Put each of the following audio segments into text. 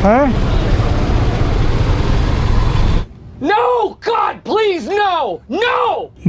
হ্যাঁ No! God, please, no! No!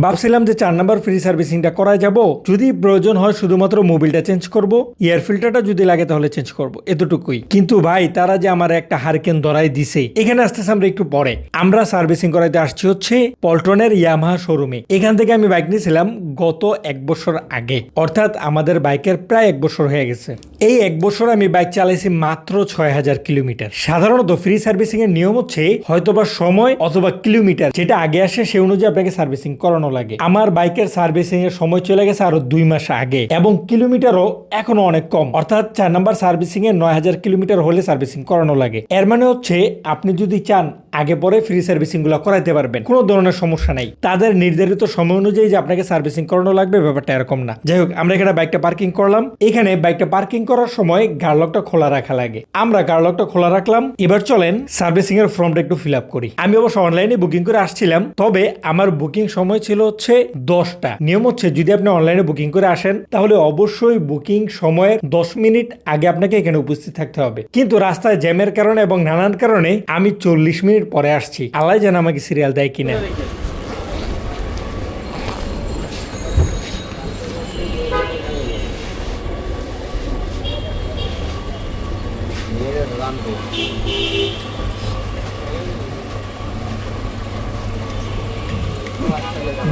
ভাবছিলাম যে 4 নাম্বার ফ্রি সার্ভিসিংটা করা যাব, যদি প্রয়োজন হয় শুধুমাত্র মোবিলটা চেঞ্জ করব, এয়ার ফিল্টারটা যদি লাগে তাহলে চেঞ্জ করব, এতটুকুই। কিন্তু ভাই তারা যে আমার একটা হারকেন ধরাই দিছে। এখানে আসতেছে আমরা একটু পরে। আমরা সার্ভিসিং করাইতে আসছি হচ্ছে পল্টনের ইয়ামাহা শোরুমে। এখান থেকে আমি বাইক নিয়েছিলাম গত 1 বছর আগে, অর্থাৎ আমাদের বাইকের প্রায় 1 বছর হয়ে গেছে। এই 1 বছর আমি বাইক চালাইছি মাত্র 6000 কিলোমিটার। সাধারণত ফ্রি সার্ভিসিং এর নিয়ম হচ্ছে হয়তোবা সময় অথবা কিলোমিটার যেটা আগে আসে সে অনুযায়ী আপনাকে সার্ভিসিং করানো লাগে। আমার বাইকের সার্ভিসিং এর সময় চলে গেছে আরো 2 মাস আগে এবং কিলোমিটারও এখনো অনেক কম, অর্থাৎ 4 নাম্বার সার্ভিসিং এ 9000 কিলোমিটার হলে সার্ভিসিং করানো লাগে। এর মানে হচ্ছে আপনি যদি চান আগে পরে ফ্রি সার্ভিসিং গুলো করাইতে পারবেন, কোনো ধরনের সমস্যা নাই। তাদের নির্ধারিত সময় অনুযায়ী যে আপনাকে সার্ভিসিং করানো লাগবে ব্যাপারটা এরকম না। যাই হোক, আমরা এখানে বাইকটা পার্কিং করলাম। এখানে বাইকটা পার্কিং করার সময় গাড়লকটা খোলা রাখা লাগে, আমরা গাড়লকটা খোলা রাখলাম। এবার চলেন সার্ভিসিং এর ফর্মটা একটু ফিল আপ করি। আমি অবশ্য অনলাইনে বুকিং করে আসছিলাম, তবে আমার বুকিং সময় ছিল হচ্ছে 10টা। নিয়ম হচ্ছে যদি আপনি অনলাইনে বুকিং করে আসেন তাহলে অবশ্যই বুকিং সময়ের 10 মিনিট আগে আপনাকে এখানে উপস্থিত থাকতে হবে। কিন্তু রাস্তায় জ্যামের কারণে এবং নানান কারণে আমি 40 মিনিট পরে আসছি। আল্লাহ জানে আমাকে সিরিয়াল দেয় কিনা।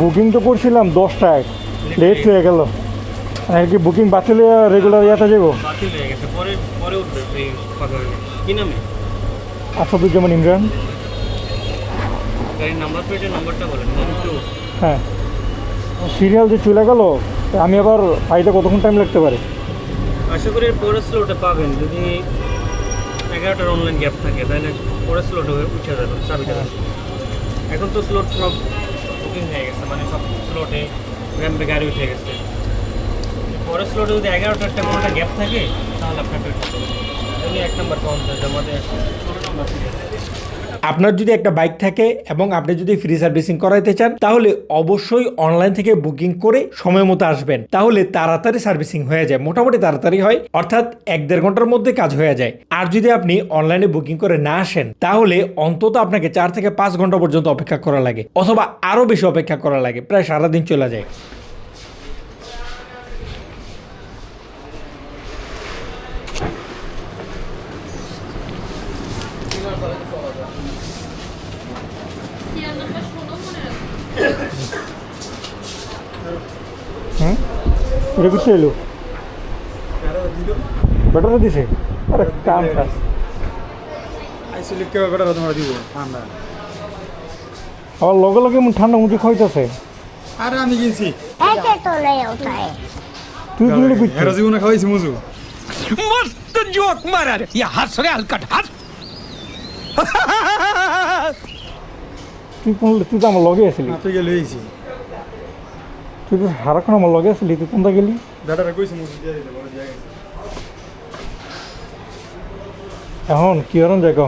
বুকিং তো করছিলাম 10টায়, লেট হয়ে গেল। আর কি বুকিং বাতিল হয়ে রেগুলার ইয়াতে যাবো? বাতিল হয়ে গেছে, পরে পরে উঠবে এই কথা হবে। কি নামে? আসাদুজ্জামান ইমরান। গাড়ির নাম্বার প্লেটের নাম্বারটা বলেন। হ্যাঁ, সিরিয়াল যে চলে গেল, আমি আবার পাইতে কতক্ষণ টাইম লাগতে পারে? আশা করি পরের স্লোটে পাবেন। যদি 11টার অনলাইন গ্যাপ থাকে তাহলে পরের স্লোটে উঠে যাবে, চাবি যাবে। এখন তো স্লোট সব বুকিং হয়ে গেছে, মানে সব স্লোটে র্যাম্পে গাড়ি উঠে গেছে। পরের স্লোটে যদি 11টারটা কোনোটা গ্যাপ থাকে তাহলে আপনাকে উনি 1 নাম্বার কাউন্টার আমাদের 16 নাম্বার। আপনার যদি একটা বাইক থাকে এবং আপনি যদি ফ্রি সার্ভিসিং করাইতে চান তাহলে অবশ্যই অনলাইন থেকে বুকিং করে সময় মতো আসবেন, তাহলে তাড়াতাড়ি সার্ভিসিং হয়ে যায়, মোটামুটি তাড়াতাড়ি হয়, অর্থাৎ 1-1.5 ঘন্টার মধ্যে কাজ হয়ে যায়। আর যদি আপনি অনলাইনে বুকিং করে না আসেন তাহলে অন্তত আপনাকে 4 থেকে 5 ঘন্টা পর্যন্ত অপেক্ষা করা লাগে, অথবা আরো বেশি অপেক্ষা করা লাগে, প্রায় সারাদিন চলে যায়। এটা করতে এলো বেটার দিছে। আরে কাম কাজ আইসিলে কেউ বেটার তোমরা দিব ঠান্ডা। আবার লগে লগে ঠান্ডা মুখে খাইতেছে। আরে আমি কিনছি, ऐसे तो नहीं होता है। তুই কিনলে বুঝছিস? হেরা জীবনে খাওয়াইছি মজু। मस्त जोक मारा रे या हंस रे हलकट हंस তুই তো আমার লগে আসলি, তুই গেলে হয়েছি তুই তো সারাক্ষণ আমার লগে আসলি, তুই কোনটা গেলি? বেটারা কইছি মজু দিয়ে দিতে বড় জায়গায়। এখন কি হরণ জায়গা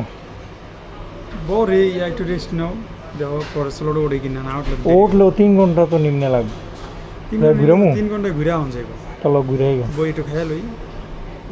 বরে একটু রেস্ট নাও, দেখো পরে স্লোড ওড়ে কিনা না উঠলে উঠলেও 3 ঘন্টা তো নিম্নে লাগবে। ঘুরামু 3 ঘন্টা ঘুরে আউন যাইবো। চলো ঘুরে গেল। বই একটু খেয়াল হই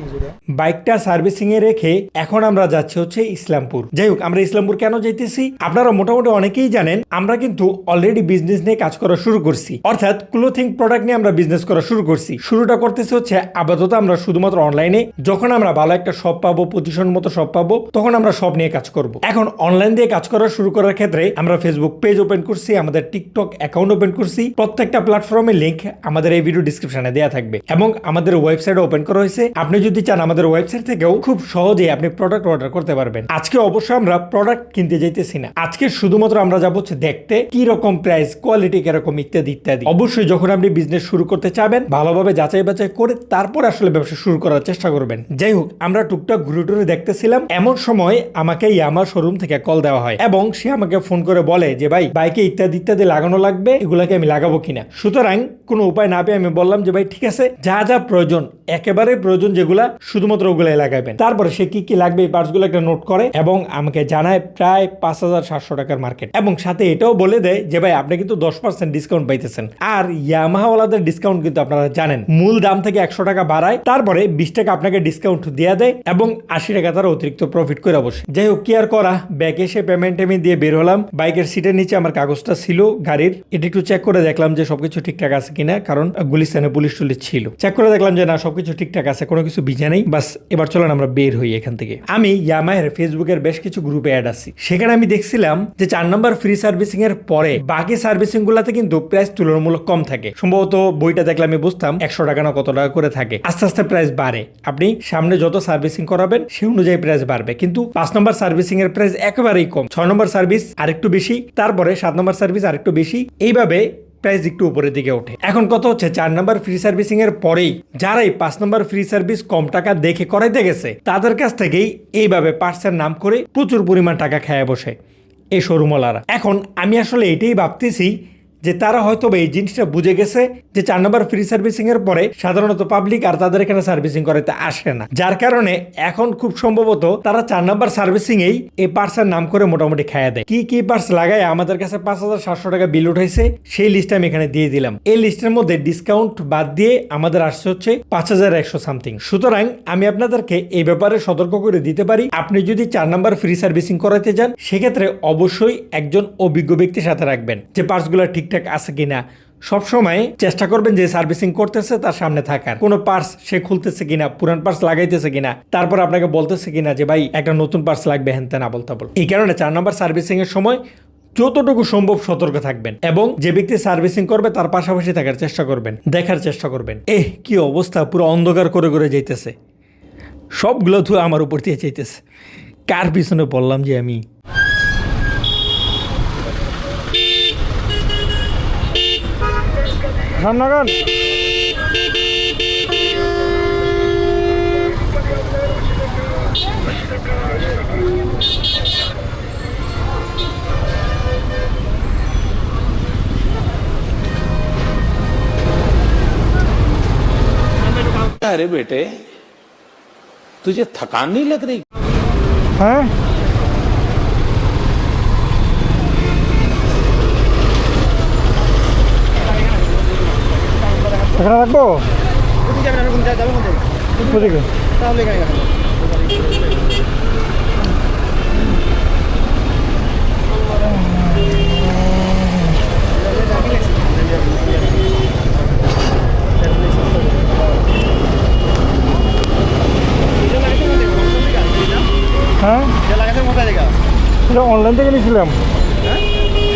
মজুরা। বাইকটা সার্ভিসিং এ রেখে এখন আমরা যাচ্ছি হচ্ছে ইসলামপুর। যাই হোক, আমরা ইসলামপুর কেন যাইতেছি আপনারা মোটামুটি অনেকেই জানেন। আমরা কিন্তু অলরেডি বিজনেস নিয়ে কাজ করা শুরু করছি, অর্থাৎ ক্লোথিং প্রোডাক্ট নিয়ে আমরা বিজনেস করা শুরু করছি। শুরুটা করতেছি হচ্ছে আপাতত আমরা শুধুমাত্র অনলাইনে। যখন আমরা ভালো একটা শপ পাবো, পজিশন মতো শপ পাবো, তখন আমরা শপ নিয়ে কাজ করব। এখন অনলাইন দিয়ে কাজ করা শুরু করার ক্ষেত্রে আমরা ফেসবুক পেজ ওপেন করছি, আমাদের টিকটক অ্যাকাউন্ট ওপেন করছি। প্রত্যেকটা প্ল্যাটফর্মের লিংক আমাদের এই ভিডিও ডিসক্রিপশনে দেওয়া থাকবে এবং আমাদের ওয়েবসাইট ওপেন করা হয়েছে। আপনি যদি চান আমাদের ওয়েবসাইট থেকেও খুব সহজেই আপনি প্রোডাক্ট অর্ডার করতে পারবেন। আজকে অবশ্যই আমরা প্রোডাক্ট কিনতে যাইতেছি না, আজকে শুধুমাত্র আমরা যাবো হচ্ছে দেখতে কি রকম প্রাইস, কোয়ালিটি কিরকম, ইত্যাদি ইত্যাদি। অবশ্যই যখন আপনি বিজনেস শুরু করতে চাবেন ভালোভাবে যাচাই বাছাই করে তারপর আসলে ব্যবসা শুরু করার চেষ্টা করবেন। যাই হোক, আমরা টুকটাক ঘুরে টুরে দেখতেছিলাম, এমন সময় আমাকে ইয়ামাহা শোরুম থেকে কল দেওয়া হয় এবং সে আমাকে ফোন করে বলে যে ভাই বাইকে ইত্যাদি ইত্যাদি লাগানো লাগবে, এগুলাকে আমি লাগাবো কিনা। সুতরাং কোনো উপায় না পেয়ে আমি বললাম যে ভাই ঠিক আছে, যা যা প্রয়োজন, একেবারে প্রয়োজন যেগুলো যেগুলা শুধুমাত্র ওগুলাই লাগাবেন। তারপরে সে কি কি লাগবে এই পার্টসগুলো একটা নোট করে এবং আমাকে জানায় প্রায় 5,700 টাকার মার্কেট, এবং সাথে এটাও বলে দেয় যে ভাই আপনি কিন্তু 10% ডিসকাউন্ট পাইতেছেন। আর ইয়ামাহাওয়ালাদের ডিসকাউন্ট কিন্তু আপনারা জানেন, মূল দাম থেকে 100 টাকা বাড়ায়, তারপরে 20 টাকা আপনাকে ডিসকাউন্ট দিয়ে দেয় এবং 80 টাকা তারা অতিরিক্ত প্রফিট করে বসে। যাই হোক, কি আর করা, ব্যাকে এসে পেমেন্ট দিয়ে বের হলাম। বাইকের সিটের নিচে আমার কাগজটা ছিল গাড়ির, এটা একটু চেক করে দেখলাম যে সবকিছু ঠিকঠাক আছে কিনা, কারণ গুলিস্তানে পুলিশ টুলিশ ছিল। চেক করে দেখলাম যে না, সবকিছু ঠিকঠাক আছে, কোনো কিছু ভিজে নেই। বাস এবার চলেন আমরা বের হই এখান থেকে। আমি ইয়ামাহের ফেসবুকের বেশ কিছু গ্রুপে অ্যাড আছি, সেখানে আমি দেখছিলাম যে 4 নম্বর ফ্রি সার্ভিসিং এর পরে বাকি সার্ভিসিং গুলাতে কিন্তু প্রাইস তুলনামূলক কম থাকে। সম্ভবত বইটা দেখলে আমি বুঝতাম 100 টাকা না কত টাকা করে থাকে। আস্তে আস্তে প্রাইস বাড়ে, আপনি সামনে যত সার্ভিসিং করাবেন সেই অনুযায়ী প্রাইস বাড়বে। কিন্তু 5 নম্বর সার্ভিসিং এর প্রাইস একেবারেই কম, 6 নম্বর সার্ভিস আরেকটু বেশি, তারপরে 7 নম্বর সার্ভিস আরেকটু বেশি, এইভাবে প্রাইস একটু উপরের দিকে ওঠে। এখন কত হচ্ছে, 4 নম্বর ফ্রি সার্ভিসিং এর পরেই যারাই 5 নম্বর ফ্রি সার্ভিস কম টাকা দেখে করাইতে গেছে তাদের কাছ থেকেই এইভাবে পার্টসের নাম করে প্রচুর পরিমাণ টাকা খায় বসে এই শোরুমওয়ালারা। এখন আমি আসলে এটাই ভাবতেছি যে তারা হয়তো এই জিনিসটা বুঝে গেছে যে 4 নম্বর ফ্রি সার্ভিসিং এর পরে সাধারণত পাবলিক আর তাদের এখানে সার্ভিসিং করাতে আসে না, যার কারণে এখন খুব সম্ভবত তারা 4 নম্বর সার্ভিসিং এই পার্টসের নাম করে মোটামুটি খাইয়া দেয়। কি কি পার্টস লাগায় আমাদের কাছে 5,700 টাকা বিল উঠাইছে সেই লিস্ট আমি এখানে দিয়ে দিলাম। এই লিস্টের মধ্যে ডিসকাউন্ট বাদ দিয়ে আমাদের আসছে হচ্ছে 5,100 সামথিং। সুতরাং আমি আপনাদেরকে এই ব্যাপারে সতর্ক করে দিতে পারি, আপনি যদি 4 নম্বর ফ্রি সার্ভিসিং করাতে যান সেক্ষেত্রে অবশ্যই একজন অভিজ্ঞ ব্যক্তির সাথে রাখবেন, যে পার্টসগুলো ঠিকঠাক আছে কিনা। সবসময় চেষ্টা করবেন যে সার্ভিসিং করতেছে তার সামনে থাকার, কোনো পার্টস সে খুলতেছে কিনা, পুরান পার্টস লাগাইতেছে কিনা, তারপর আপনাকে বলতেছে কিনা যে ভাই একটা নতুন পার্টস লাগবে, হ্যান না বলতে বল। এই কারণে 4 নম্বর সার্ভিসিং এর সময় যতটুকু সম্ভব সতর্ক থাকবেন এবং যে ব্যক্তি সার্ভিসিং করবে তার পাশাপাশি থাকার চেষ্টা করবেন, দেখার চেষ্টা করবেন। কি অবস্থা, পুরো অন্ধকার করে করে যাইতেছে, সবগুলো ধুয়ে আমার উপর দিয়ে যাইতেছে। কার পিছনে বললাম যে আমি। রামনগর अरे बेटे तुझे थकान नहीं लग रही? হ্যাঁ এখানে রাখবো ওদিকে। হ্যাঁ এটা অনলাইন থেকে নিয়েছিলাম,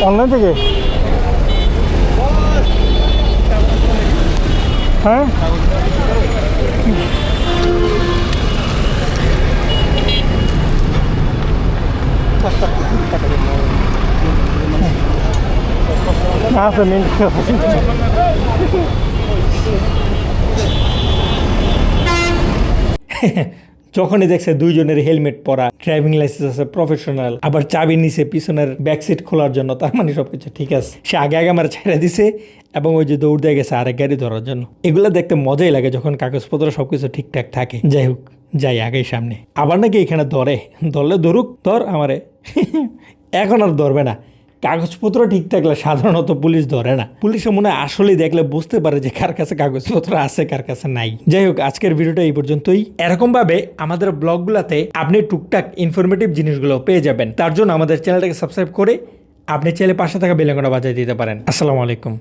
অনলাইন থেকে। হ্যাঁ আছে মিনিট। যখনই দেখছে দুইজনের হেলমেট পরা, ড্রাইভিং লাইসেন্স আছে প্রফেশনাল, আবার চাবি নিছে পিছনের ব্যাক সিট খোলার জন্য, তার মানে সবকিছু ঠিক আছে। সে আগে আগে আমার ছেড়ে দিছে এবং ওই যে দৌড় দিয়ে গেছে আরেক গাড়ি ধরার জন্য। এগুলো দেখতে মজাই লাগে যখন কাগজপত্র সবকিছু ঠিকঠাক থাকে। যাই হোক, যাই আগেই সামনে। আবার নাকি এখানে ধরলে ধরুক, ধর আমারে। এখন আর ধরবে না, কাগজপত্র ঠিক থাকলে সাধারণত পুলিশ ধরে না। পুলিশে মনে হয় আসলেই দেখলে বুঝতে পারে যে কার কাছে কাগজপত্র আছে কার কাছে নাই। যাই হোক, আজকের ভিডিওটা এই পর্যন্তই। এরকম ভাবে আমাদের ব্লগগুলোতে আপনি টুকটাক ইনফরমেটিভ জিনিসগুলো পেয়ে যাবেন। তার জন্য আমাদের চ্যানেলটাকে সাবস্ক্রাইব করে আপনি চাইলে পাশে থাকা বেল আইকনটা বাজিয়ে দিতে পারেন। আসসালামু আলাইকুম।